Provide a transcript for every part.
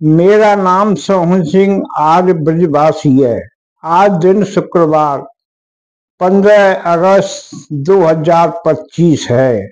मेरा नाम सोहन सिंह आर्य ब्रजवासी है। आज दिन शुक्रवार 15 अगस्त 2025 है।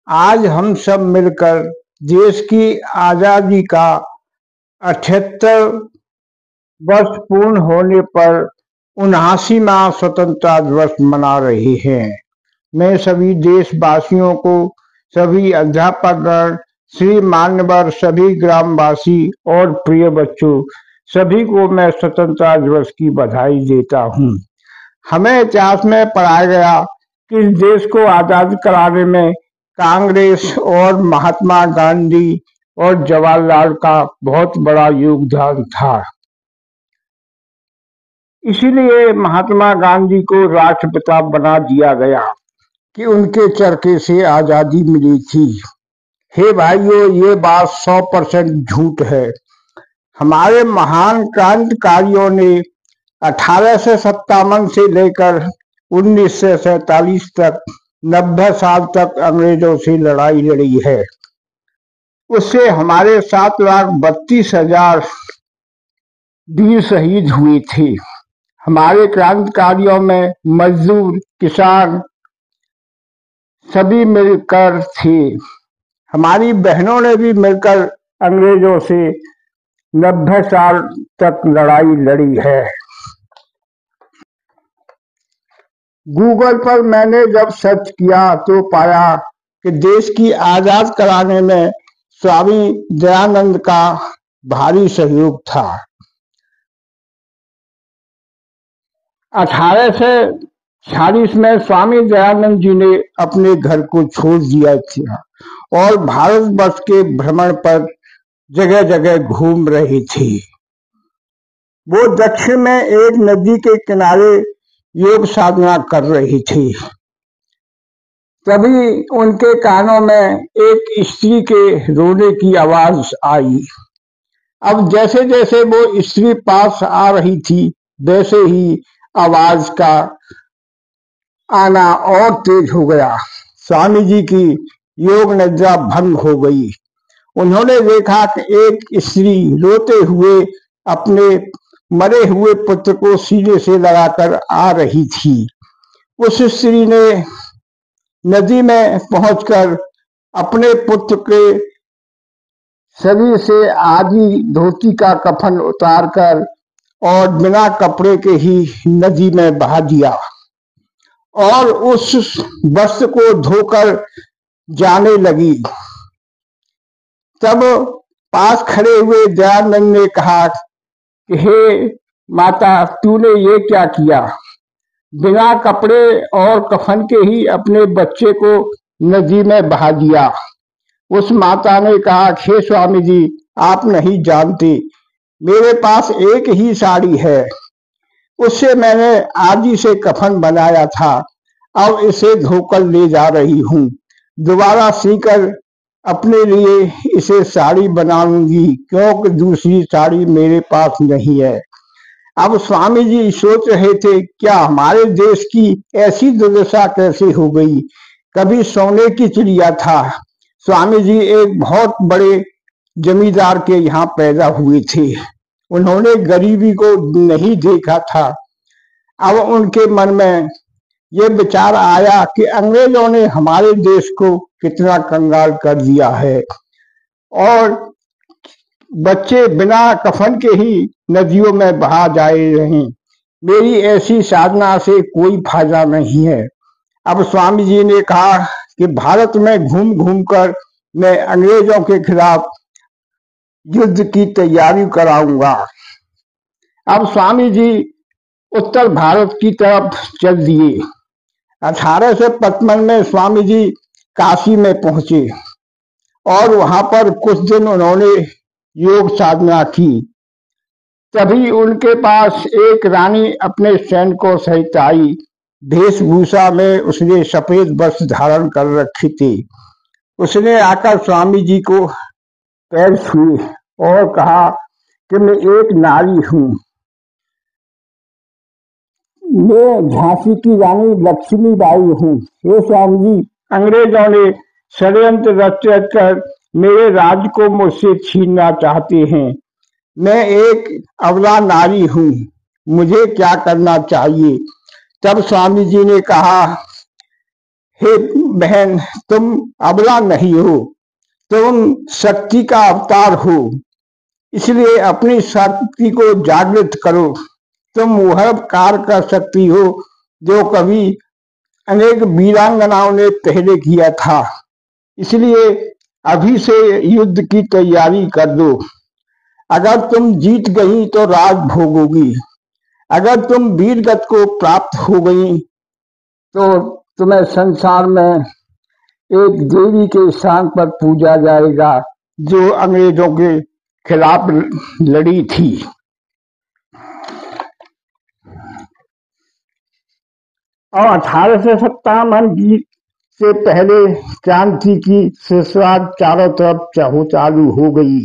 आज हम सब मिलकर देश की आजादी का 78 वर्ष पूर्ण होने पर 79वां स्वतंत्रता दिवस मना रहे हैं। मैं सभी देशवासियों को, सभी अध्यापकगण, श्री मान्यवर, सभी ग्रामवासी और प्रिय बच्चों, सभी को मैं स्वतंत्रता दिवस की बधाई देता हूँ। हमें इतिहास में पढ़ाया गया कि इस देश को आजाद कराने में कांग्रेस और महात्मा गांधी और जवाहरलाल का बहुत बड़ा योगदान था। इसीलिए महात्मा गांधी को राष्ट्रपिता बना दिया गया कि उनके चरखे से आजादी मिली थी। हे भाइयों, ये बात 100% झूठ है। हमारे महान क्रांतिकारियों ने 1857 से लेकर 1947 तक 90 साल तक अंग्रेजों से लड़ाई लड़ी है। उससे हमारे 7,32,000 वीर शहीद हुए थे। हमारे क्रांतिकारियों में मजदूर, किसान सभी मिलकर थे। हमारी बहनों ने भी मिलकर अंग्रेजों से 90 साल तक लड़ाई लड़ी है। गूगल पर मैंने जब सर्च किया तो पाया कि देश की आजाद कराने में स्वामी दयानंद का भारी सहयोग था। 1846 में स्वामी दयानंद जी ने अपने घर को छोड़ दिया था और भारतवर्ष के भ्रमण पर जगह जगह घूम रहे थे। वो दक्षिण में एक नदी के किनारे योग साधना कर रहे थे। तभी उनके कानों में एक स्त्री के रोने की आवाज आई। अब जैसे जैसे वो स्त्री पास आ रही थी, वैसे ही आवाज का आना और तेज हो गया। स्वामी जी की योग निद्रा भंग हो गई। उन्होंने देखा कि एक स्त्री रोते हुए अपने मरे हुए पुत्र को सीने से लगाकर आ रही थी। उस स्त्री ने नदी में पहुंचकर अपने पुत्र के शरीर से आधी धोती का कफन उतारकर और बिना कपड़े के ही नदी में बहा दिया और उस वस्त्र को धोकर जाने लगी। तब पास खड़े हुए दयानंद ने कहा कि हे माता, तूने ये क्या किया? बिना कपड़े और कफन के ही अपने बच्चे को नदी में बहा दिया। उस माता ने कहा, हे स्वामी जी, आप नहीं जानते, मेरे पास एक ही साड़ी है, उससे मैंने आदि से कफन बनाया था। अब इसे धोकर ले जा रही हूँ। दोबारा सीकर अपने लिए इसे साड़ी बनाऊंगी, क्योंकि दूसरी साड़ी मेरे पास नहीं है। अब स्वामी जी सोच रहे थे, क्या हमारे देश की ऐसी दुर्दशा कैसे हो गई? कभी सोने की चिड़िया था। स्वामी जी एक बहुत बड़े जमींदार के यहाँ पैदा हुए थे। उन्होंने गरीबी को नहीं देखा था। अब उनके मन में ये विचार आया कि अंग्रेजों ने हमारे देश को कितना कंगाल कर दिया है और बच्चे बिना कफन के ही नदियों में बहा जाए रहे। मेरी ऐसी साधना से कोई फायदा नहीं है। अब स्वामी जी ने कहा कि भारत में घूम घूम कर मैं अंग्रेजों के खिलाफ युद्ध की तैयारी कराऊंगा। अब स्वामी जी उत्तर भारत की तरफ चल दिए। 1855 में स्वामी जी काशी में पहुंचे और वहां पर कुछ दिन उन्होंने योग साधना की। तभी उनके पास एक रानी अपने सैनिकों सहित आई। वेशभूषा में उसने सफेद वस्त्र धारण कर रखी थी। उसने आकर स्वामी जी को पैर छुए और कहा कि मैं एक नारी हूँ, मैं झांसी की रानी लक्ष्मीबाई हूँ। हे स्वामी जी, अंग्रेजों ने षड्यंत्र रच कर मेरे राज को मुझसे छीनना चाहते हैं। मैं एक अबला नारी हूँ, मुझे क्या करना चाहिए? तब स्वामी जी ने कहा, हे बहन, तुम अबला नहीं हो, तुम शक्ति का अवतार हो, इसलिए अपनी शक्ति को जागृत करो। तुम वह कार्य कर सकती हो जो कभी अनेक वीरांगनाओं ने पहले किया था, इसलिए अभी से युद्ध की तैयारी कर दो। अगर तुम जीत गई तो राज भोगोगी, अगर तुम वीरगति को प्राप्त हो गई तो तुम्हें संसार में एक देवी के स्थान पर पूजा जाएगा जो अंग्रेजों के खिलाफ लड़ी थी। और 1857 से पहले क्रांति की शुरुआत चारों तरफ चालू हो गई।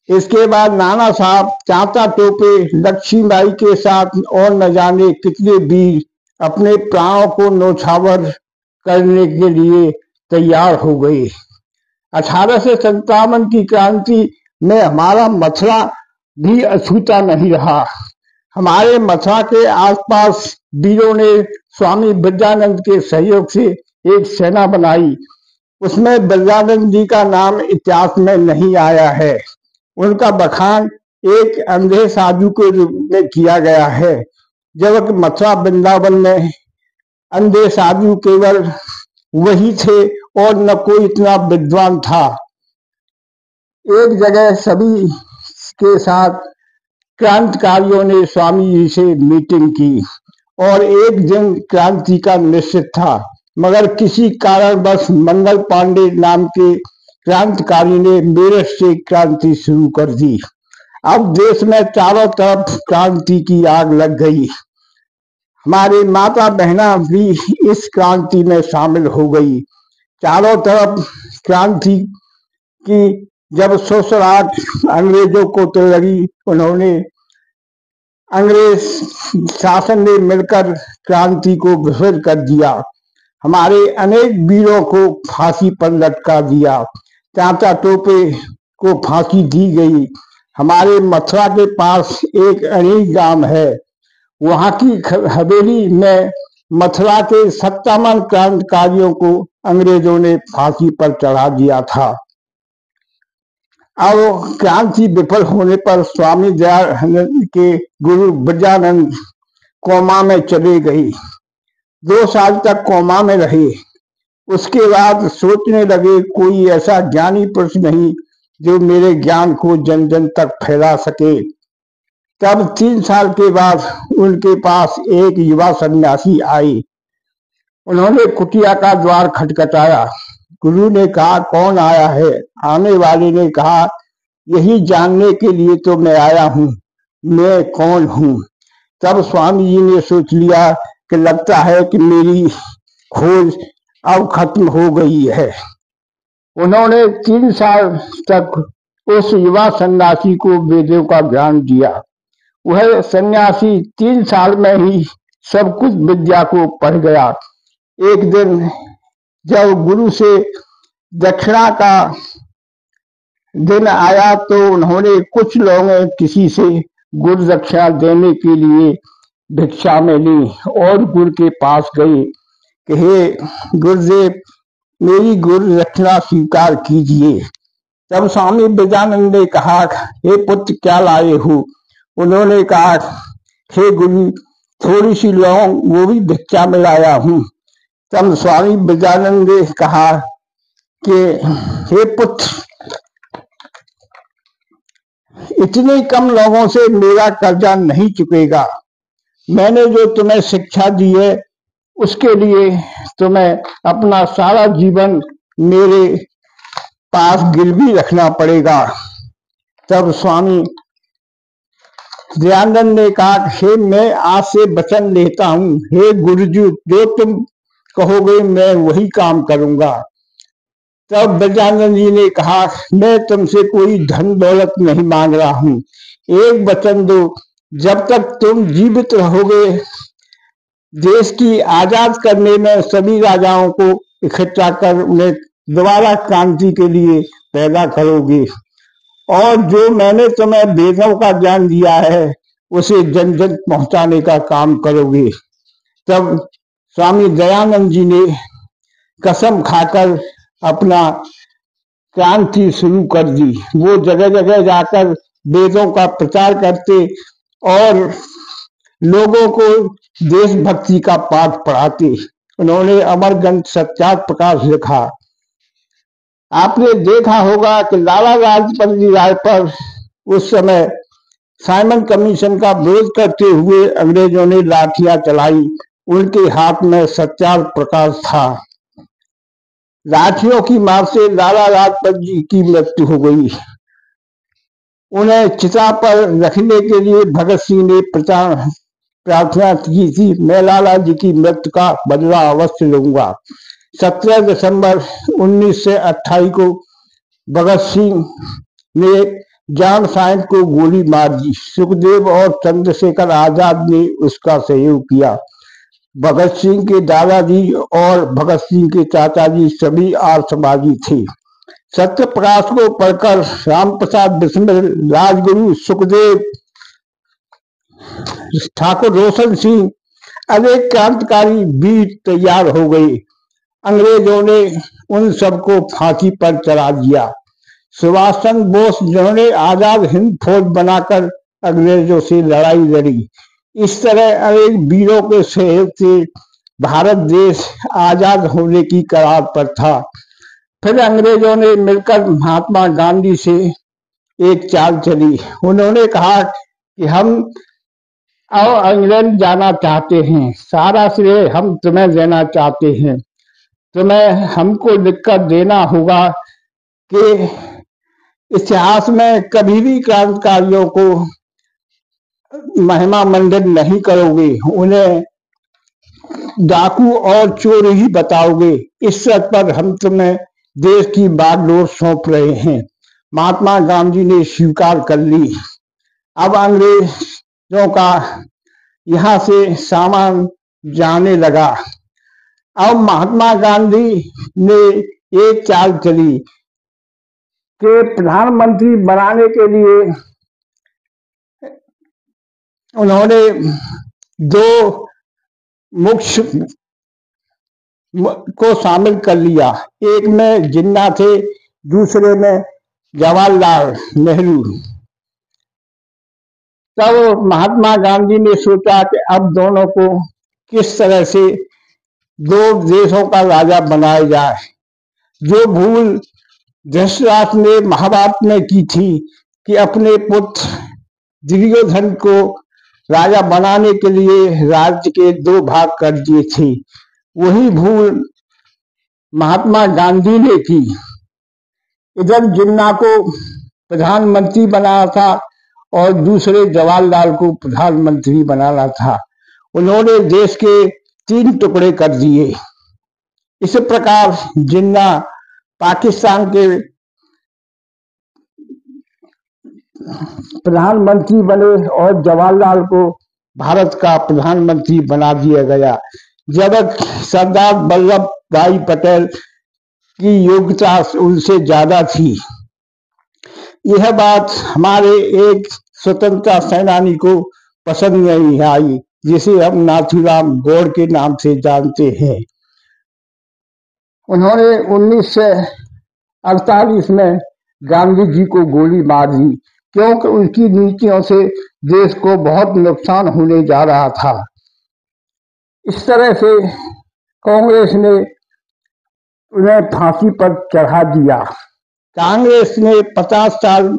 इसके बाद नाना साहब, चाचा टोपे, लक्ष्मीबाई के साथ और न जाने कितने वीर अपने प्राणों को न्यौछावर करने के लिए तैयार हो गए। 1857 की क्रांति में हमारा मथुरा भी अछूता नहीं रहा। हमारे मथुरा के आसपास वीरों ने स्वामी ब्रजानंद के सहयोग से एक सेना बनाई। उसमें ब्रजानंद जी का नाम इतिहास में नहीं आया है। उनका बखान एक अंधे साधु के रूप में किया गया है, जबकि मथुरा वृंदावन में अंधे साधु केवल वही थे और न कोई इतना विद्वान था। एक जगह सभी के साथ क्रांतिकारियों ने स्वामी जी से मीटिंग की और एक दिन क्रांति का निश्चित था, मगर किसी कारणवश मंगल पांडे नाम के क्रांतिकारी ने मेरठ से क्रांति शुरू कर दी। अब देश में चारों तरफ क्रांति की आग लग गई। हमारी माता बहना भी इस क्रांति में शामिल हो गई। चारों तरफ क्रांति की जब सौसराहट अंग्रेजों को तो लगी, उन्होंने अंग्रेज शासन ने मिलकर क्रांति को विफल कर दिया। हमारे अनेक वीरों को फांसी पर लटका दिया। चाचा टोपे को फांसी दी गई। हमारे मथुरा के पास एक अणीक गांव है, वहां की हवेली में मथुरा के 57 क्रांतिकारियों को अंग्रेजों ने फांसी पर चढ़ा दिया था। अब क्रांति विफल होने पर स्वामी दयानंद के गुरु ब्रजानंद कोमा में चले गए। 2 साल तक कोमा में रहे। उसके बाद सोचने लगे, कोई ऐसा ज्ञानी पुरुष नहीं जो मेरे ज्ञान को जन जन तक फैला सके। तब 3 साल के बाद उनके पास एक युवा सन्यासी आए। उन्होंने कुटिया का द्वार खटखटाया। गुरु ने कहा, कौन आया है? आने वाले ने कहा, यही जानने के लिए तो मैं आया हूँ, मैं कौन हूँ। तब स्वामी जी ने सोच लिया कि लगता है कि मेरी खोज अब खत्म हो गई है। उन्होंने 3 साल तक उस युवा सन्यासी को वेदों का ज्ञान दिया। वह सन्यासी 3 साल में ही सब कुछ विद्या को पढ़ गया। एक दिन जब गुरु से दक्षिणा का दिन आया तो उन्होंने कुछ लोगों किसी से गुरु दक्षिणा देने के लिए भिक्षा में ली और गुरु के पास गए कि हे गुरुदेव, मेरी गुरु दक्षिणा स्वीकार कीजिए। तब स्वामी ब्रजानंद ने कहा, हे पुत्र, क्या लाए हो? उन्होंने कहा, हे गुरु, थोड़ी सी लौंग, वो भी भिक्षा में लाया हूँ। तब स्वामी ब्रजानंद ने कहा कि हे पुत्र, इतने कम लोगों से मेरा कर्जा नहीं चुकेगा। मैंने जो तुम्हें शिक्षा दी है उसके लिए तुम्हें अपना सारा जीवन मेरे पास गिरवी रखना पड़ेगा। तब स्वामी दयानंद ने कहा, हे मैं आज से वचन लेता हूँ, हे गुरुजी, जो तुम कहोगे मैं वही काम करूंगा। तब ब्रजानंद जी ने कहा, मैं तुमसे कोई धन दौलत नहीं मांग रहा हूँ, एक वचन दो, जब तक तुम जीवित रहोगे देश की आजाद करने में सभी राजाओं को इकट्ठा कर उन्हें दोबारा क्रांति के लिए पैदा करोगे और जो मैंने तुम्हें वेदों का ज्ञान दिया है उसे जन जन पहुंचाने का काम करोगे। तब स्वामी दयानंद जी ने कसम खाकर अपना क्रांति शुरू कर दी। वो जगह जगह जाकर वेदों का प्रचार करते और लोगों को देशभक्ति का पाठ पढ़ाते। उन्होंने अमरग्रंथ सत्याग्रह प्रकाश लिखा। आपने देखा होगा कि लाला लाजपत राय पर उस समय साइमन कमीशन का विरोध करते हुए अंग्रेजों ने लाठियां चलाई। उनके हाथ में सत्याग्रह प्रकाश था। लाठियों की मार से लाला लाजपत जी की मृत्यु हो गई। उन्हें चिता पर रखने के लिए भगत सिंह ने प्रार्थना की थी, मैं लाला जी की मृत्यु का बदला अवश्य लूंगा। 17 दिसंबर 1928 को भगत सिंह ने जॉन साइंस को गोली मार दी। सुखदेव और चंद्रशेखर आजाद ने उसका सहयोग किया। भगत सिंह के दादाजी और भगत सिंह के चाचाजी सभी आर्यवादी थे। सत्य प्रकाश को पढ़कर राम प्रसाद बिस्मिल, राजगुरु, सुखदेव, ठाकुर रोशन सिंह, अनेक क्रांतिकारी वीर तैयार हो गए। अंग्रेजों ने उन सबको फांसी पर चढ़ा दिया। सुभाष चंद्र बोस जिन्होंने आजाद हिंद फौज बनाकर अंग्रेजों से लड़ाई लड़ी। इस तरह अनेक वीरों के सहयोग से भारत देश आजाद होने की कगार पर था। फिर अंग्रेजों ने मिलकर महात्मा गांधी से एक चाल चली। उन्होंने कहा कि हम अब इंग्लैंड जाना चाहते हैं, सारा श्रेय हम तुम्हें देना चाहते हैं। तुम्हें हमको लिखकर देना होगा कि इतिहास में कभी भी क्रांतिकारियों को महिमा मंडित नहीं करोगे, उन्हें डाकू और चोर ही बताओगे। इस शर्त पर हम तुम्हें देश की बागडोर सौंप रहे हैं। महात्मा गांधी ने स्वीकार कर ली। अब अंग्रेजों का यहाँ से सामान जाने लगा। अब महात्मा गांधी ने एक चाल चली कि प्रधानमंत्री बनाने के लिए उन्होंने दो मुख्य को शामिल कर लिया। एक में जिन्ना थे, दूसरे में जवाहरलाल नेहरू। तब महात्मा गांधी ने सोचा कि अब दोनों को किस तरह से दो देशों का राजा बनाया जाए। जो भूल धृतराष्ट्र ने महाभारत में की थी कि अपने पुत्र दुर्योधन को राजा बनाने के लिए राज्य के दो भाग कर दिए थे, वही भूल महात्मा गांधी ने की। इधर जिन्ना को प्रधानमंत्री बनाना था और दूसरे जवाहरलाल को प्रधानमंत्री बनाना था। उन्होंने देश के 3 टुकड़े कर दिए। इस प्रकार जिन्ना पाकिस्तान के प्रधानमंत्री बने और जवाहरलाल को भारत का प्रधानमंत्री बना दिया गया। जब सरदार वल्लभ भाई पटेल की योग्यता उनसे ज्यादा थी। यह बात हमारे एक स्वतंत्रता सेनानी को पसंद नहीं आई, जिसे हम नाथूराम गौड़ के नाम से जानते हैं। उन्होंने 1948 में गांधी जी को गोली मार दी, क्योंकि उनकी नीतियों से देश को बहुत नुकसान होने जा रहा था। इस तरह से कांग्रेस ने उन्हें फांसी पर चढ़ा दिया। कांग्रेस ने 50 साल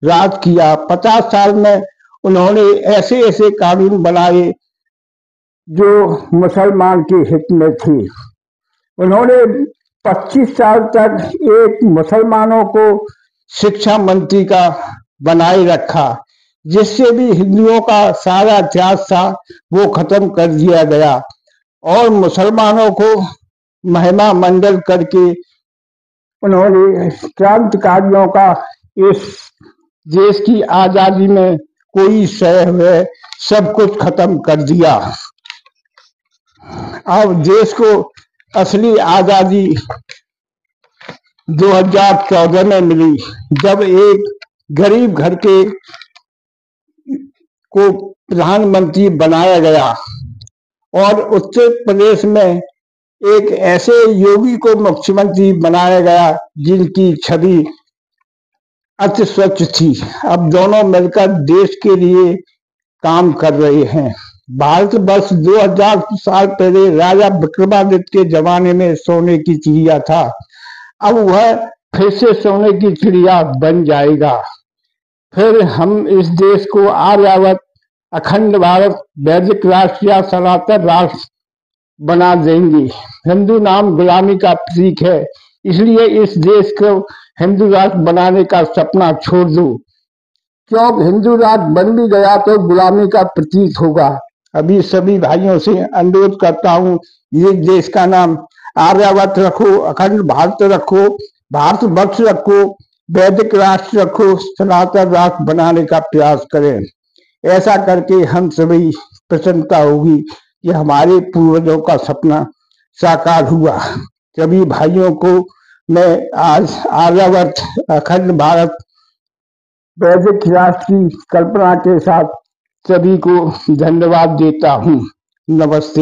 राज किया। 50 साल में उन्होंने ऐसे ऐसे कानून बनाए जो मुसलमान के हित में थे। उन्होंने 25 साल तक एक मुसलमानों को शिक्षा मंत्री का बनाए रखा, जिससे भी हिंदुओं का सारा इतिहास था वो खत्म कर दिया गया और मुसलमानों को महिमा मंडल करके उन्होंने क्रांतिकारियों का इस देश की आजादी में कोई सह सब कुछ खत्म कर दिया। अब देश को असली आजादी 2014 में मिली, जब एक गरीब घर के को प्रधानमंत्री बनाया गया और उत्तर प्रदेश में एक ऐसे योगी को मुख्यमंत्री बनाया गया जिनकी छवि अति स्वच्छ थी। अब दोनों मिलकर देश के लिए काम कर रहे हैं। भारतवर्ष 2000 साल पहले राजा विक्रमादित्य के जमाने में सोने की चिड़िया था, अब वह फिर से सोने की चिड़िया बन जाएगा। फिर हम इस देश को आर्यावर्त, अखंड भारत, वैदिक राष्ट्र या सनातन राष्ट्र बना देंगे। हिंदू नाम गुलामी का प्रतीक है, इसलिए इस देश को हिंदू राष्ट्र बनाने का सपना छोड़ दो, क्योंकि हिंदू राष्ट्र बन भी गया तो गुलामी का प्रतीक होगा। अभी सभी भाइयों से अनुरोध करता हूँ, ये देश का नाम आर्यावर्त रखो, अखंड भारत रखो, भारतवर्ष रखो, वैदिक राष्ट्र रखो, सनातन राष्ट्र बनाने का प्रयास करें। ऐसा करके हम सभी प्रसन्नता होगी कि हमारे पूर्वजों का सपना साकार हुआ। सभी भाइयों को मैं आज आर्यावर्त, अखंड भारत, वैदिक राष्ट्र की कल्पना के साथ सभी को धन्यवाद देता हूँ। नमस्ते।